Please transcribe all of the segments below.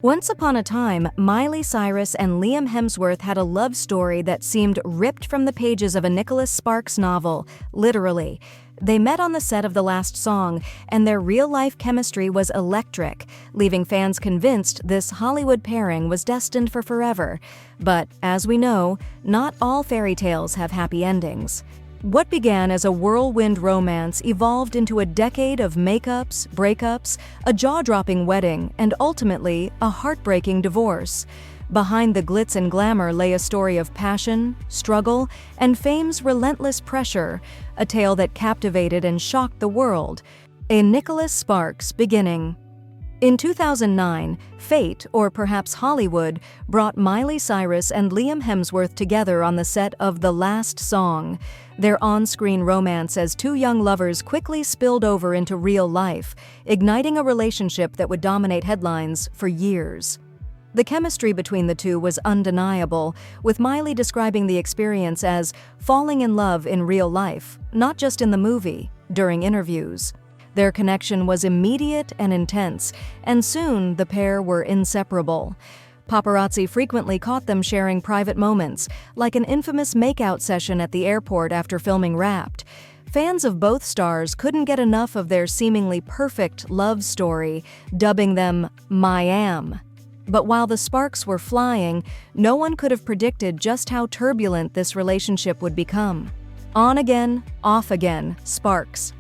Once upon a time, Miley Cyrus and Liam Hemsworth had a love story that seemed ripped from the pages of a Nicholas Sparks novel, literally. They met on the set of the last song, and their real-life chemistry was electric, leaving fans convinced this Hollywood pairing was destined for forever. But, as we know, not all fairy tales have happy endings. What began as a whirlwind romance evolved into a decade of makeups, breakups, a jaw-dropping wedding, and ultimately, a heartbreaking divorce. Behind the glitz and glamour lay a story of passion, struggle, and fame's relentless pressure, a tale that captivated and shocked the world. A Nicholas Sparks beginning. In 2009, fate, or perhaps Hollywood, brought Miley Cyrus and Liam Hemsworth together on the set of The Last Song. Their on-screen romance as two young lovers quickly spilled over into real life, igniting a relationship that would dominate headlines for years. The chemistry between the two was undeniable, with Miley describing the experience as falling in love in real life, not just in the movie, during interviews. Their connection was immediate and intense, and soon the pair were inseparable. Paparazzi frequently caught them sharing private moments, like an infamous makeout session at the airport after filming Wrapped. Fans of both stars couldn't get enough of their seemingly perfect love story, dubbing them My-am. But while the sparks were flying, no one could have predicted just how turbulent this relationship would become. On again, off again, sparks.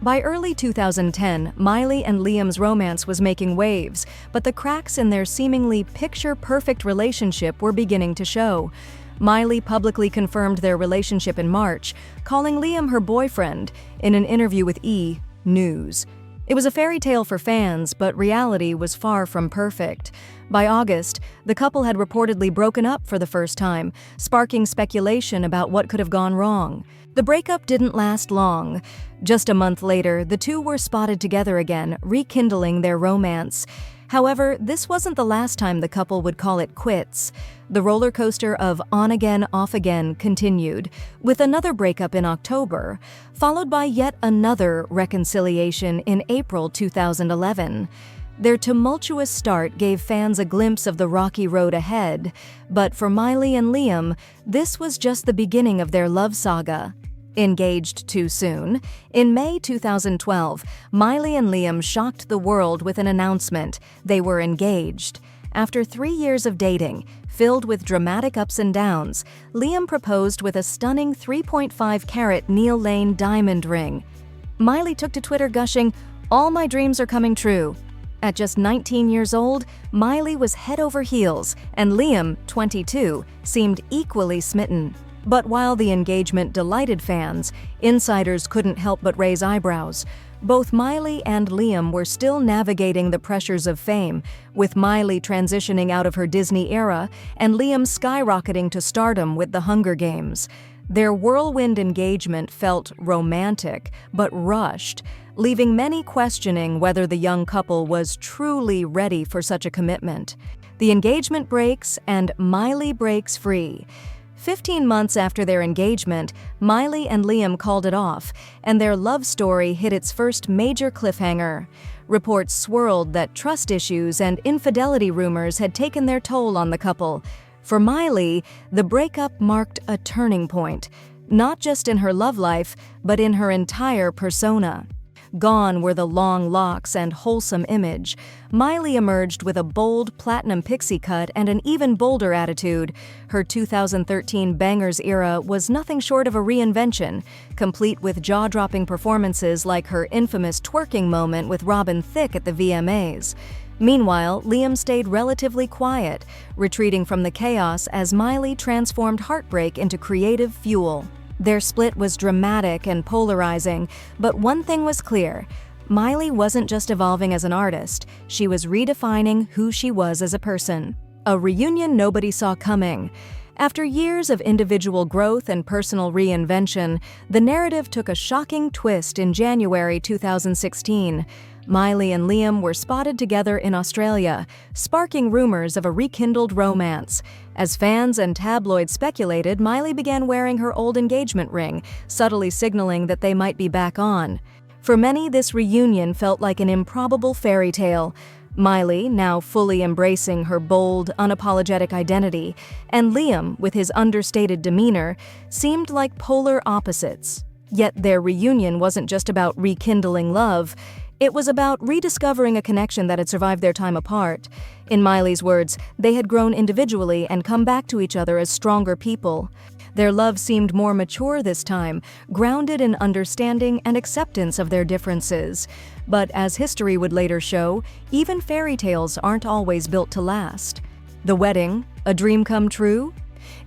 By early 2010, Miley and Liam's romance was making waves, but the cracks in their seemingly picture-perfect relationship were beginning to show. Miley publicly confirmed their relationship in March, calling Liam her boyfriend, in an interview with E! News. It was a fairy tale for fans, but reality was far from perfect. By August, the couple had reportedly broken up for the first time, sparking speculation about what could have gone wrong. The breakup didn't last long. Just a month later, the two were spotted together again, rekindling their romance. However, this wasn't the last time the couple would call it quits. The roller coaster of on again, off again continued, with another breakup in October, followed by yet another reconciliation in April 2011. Their tumultuous start gave fans a glimpse of the rocky road ahead, but for Miley and Liam, this was just the beginning of their love saga. Engaged too soon? In May 2012, Miley and Liam shocked the world with an announcement: they were engaged. After 3 years of dating, filled with dramatic ups and downs, Liam proposed with a stunning 3.5-carat Neil Lane diamond ring. Miley took to Twitter gushing, "All my dreams are coming true." At just 19 years old, Miley was head over heels, and Liam, 22, seemed equally smitten. But while the engagement delighted fans, insiders couldn't help but raise eyebrows. Both Miley and Liam were still navigating the pressures of fame, with Miley transitioning out of her Disney era and Liam skyrocketing to stardom with The Hunger Games. Their whirlwind engagement felt romantic, but rushed, leaving many questioning whether the young couple was truly ready for such a commitment. The engagement breaks, and Miley breaks free. 15 months after their engagement, Miley and Liam called it off, and their love story hit its first major cliffhanger. Reports swirled that trust issues and infidelity rumors had taken their toll on the couple. For Miley, the breakup marked a turning point, not just in her love life, but in her entire persona. Gone were the long locks and wholesome image. Miley emerged with a bold platinum pixie cut and an even bolder attitude. Her 2013 Bangers era was nothing short of a reinvention, complete with jaw-dropping performances like her infamous twerking moment with Robin Thicke at the VMAs. Meanwhile, Liam stayed relatively quiet, retreating from the chaos as Miley transformed heartbreak into creative fuel. Their split was dramatic and polarizing, but one thing was clear: Miley wasn't just evolving as an artist, she was redefining who she was as a person. A reunion nobody saw coming. After years of individual growth and personal reinvention, the narrative took a shocking twist in January 2016. Miley and Liam were spotted together in Australia, sparking rumors of a rekindled romance. As fans and tabloids speculated, Miley began wearing her old engagement ring, subtly signaling that they might be back on. For many, this reunion felt like an improbable fairy tale. Miley, now fully embracing her bold, unapologetic identity, and Liam, with his understated demeanor, seemed like polar opposites. Yet their reunion wasn't just about rekindling love, it was about rediscovering a connection that had survived their time apart. In Miley's words, they had grown individually and come back to each other as stronger people. Their love seemed more mature this time, grounded in understanding and acceptance of their differences. But as history would later show, even fairy tales aren't always built to last. The wedding, a dream come true?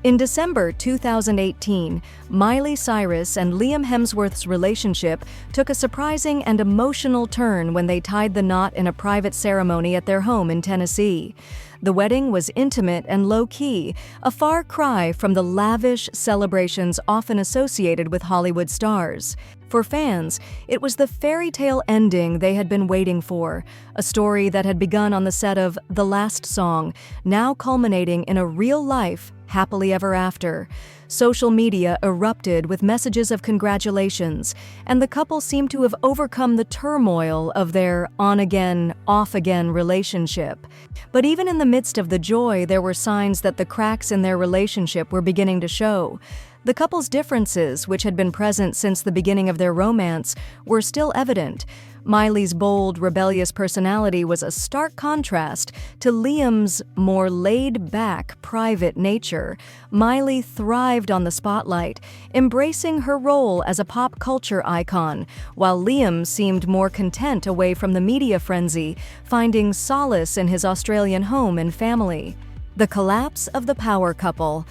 In December 2018, Miley Cyrus and Liam Hemsworth's relationship took a surprising and emotional turn when they tied the knot in a private ceremony at their home in Tennessee. The wedding was intimate and low-key, a far cry from the lavish celebrations often associated with Hollywood stars. For fans, it was the fairy tale ending they had been waiting for, a story that had begun on the set of The Last Song, now culminating in a real-life happily ever after. Social media erupted with messages of congratulations, and the couple seemed to have overcome the turmoil of their on-again, off-again relationship. But even in the midst of the joy, there were signs that the cracks in their relationship were beginning to show. The couple's differences, which had been present since the beginning of their romance, were still evident. Miley's bold, rebellious personality was a stark contrast to Liam's more laid-back, private nature. Miley thrived on the spotlight, embracing her role as a pop culture icon, while Liam seemed more content away from the media frenzy, finding solace in his Australian home and family. The collapse of the power couple.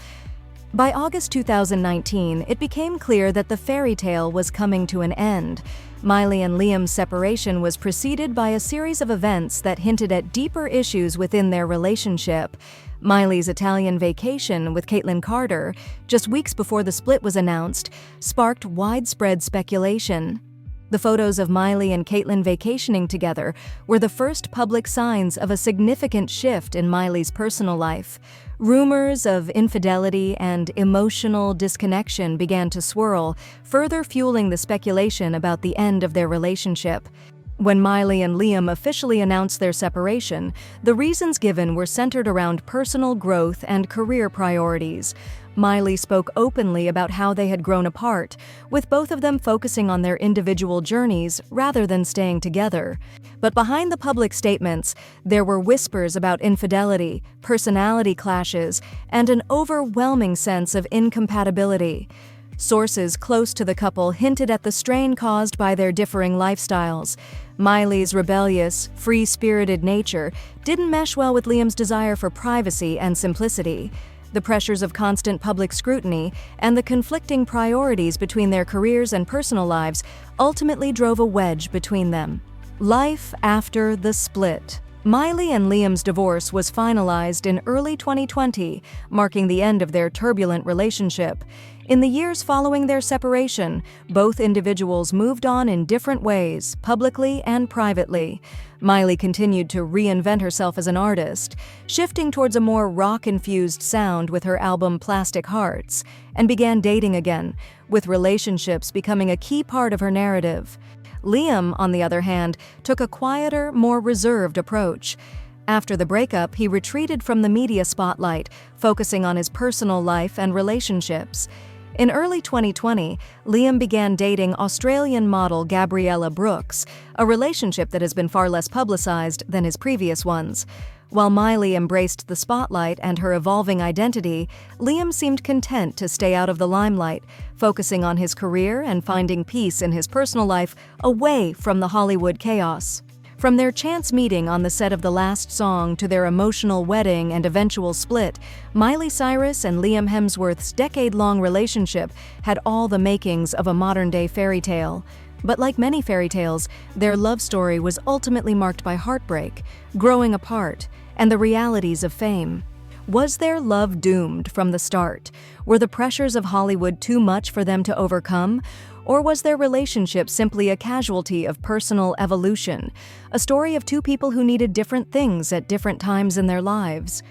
By August 2019, it became clear that the fairy tale was coming to an end. Miley and Liam's separation was preceded by a series of events that hinted at deeper issues within their relationship. Miley's Italian vacation with Caitlyn Carter, just weeks before the split was announced, sparked widespread speculation. The photos of Miley and Caitlyn vacationing together were the first public signs of a significant shift in Miley's personal life. Rumors of infidelity and emotional disconnection began to swirl, further fueling the speculation about the end of their relationship. When Miley and Liam officially announced their separation, the reasons given were centered around personal growth and career priorities. Miley spoke openly about how they had grown apart, with both of them focusing on their individual journeys rather than staying together. But behind the public statements, there were whispers about infidelity, personality clashes, and an overwhelming sense of incompatibility. Sources close to the couple hinted at the strain caused by their differing lifestyles. Miley's rebellious, free-spirited nature didn't mesh well with Liam's desire for privacy and simplicity. The pressures of constant public scrutiny and the conflicting priorities between their careers and personal lives ultimately drove a wedge between them. Life after the split. Miley and Liam's divorce was finalized in early 2020, marking the end of their turbulent relationship. In the years following their separation, both individuals moved on in different ways, publicly and privately. Miley continued to reinvent herself as an artist, shifting towards a more rock-infused sound with her album Plastic Hearts, and began dating again, with relationships becoming a key part of her narrative. Liam, on the other hand, took a quieter, more reserved approach. After the breakup, he retreated from the media spotlight, focusing on his personal life and relationships. In early 2020, Liam began dating Australian model Gabriella Brooks, a relationship that has been far less publicized than his previous ones. While Miley embraced the spotlight and her evolving identity, Liam seemed content to stay out of the limelight, focusing on his career and finding peace in his personal life away from the Hollywood chaos. From their chance meeting on the set of The Last Song to their emotional wedding and eventual split, Miley Cyrus and Liam Hemsworth's decade-long relationship had all the makings of a modern-day fairy tale. But like many fairy tales, their love story was ultimately marked by heartbreak, growing apart, and the realities of fame. Was their love doomed from the start? Were the pressures of Hollywood too much for them to overcome? Or was their relationship simply a casualty of personal evolution, a story of two people who needed different things at different times in their lives?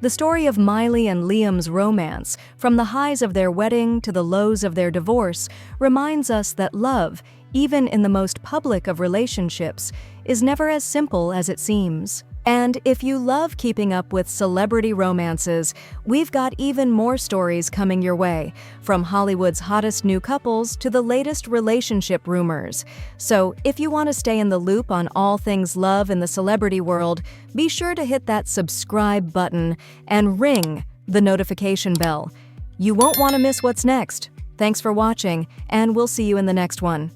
The story of Miley and Liam's romance, from the highs of their wedding to the lows of their divorce, reminds us that love, even in the most public of relationships, is never as simple as it seems. And if you love keeping up with celebrity romances, we've got even more stories coming your way, from Hollywood's hottest new couples to the latest relationship rumors. So, if you want to stay in the loop on all things love in the celebrity world, be sure to hit that subscribe button and ring the notification bell. You won't want to miss what's next. Thanks for watching, and we'll see you in the next one.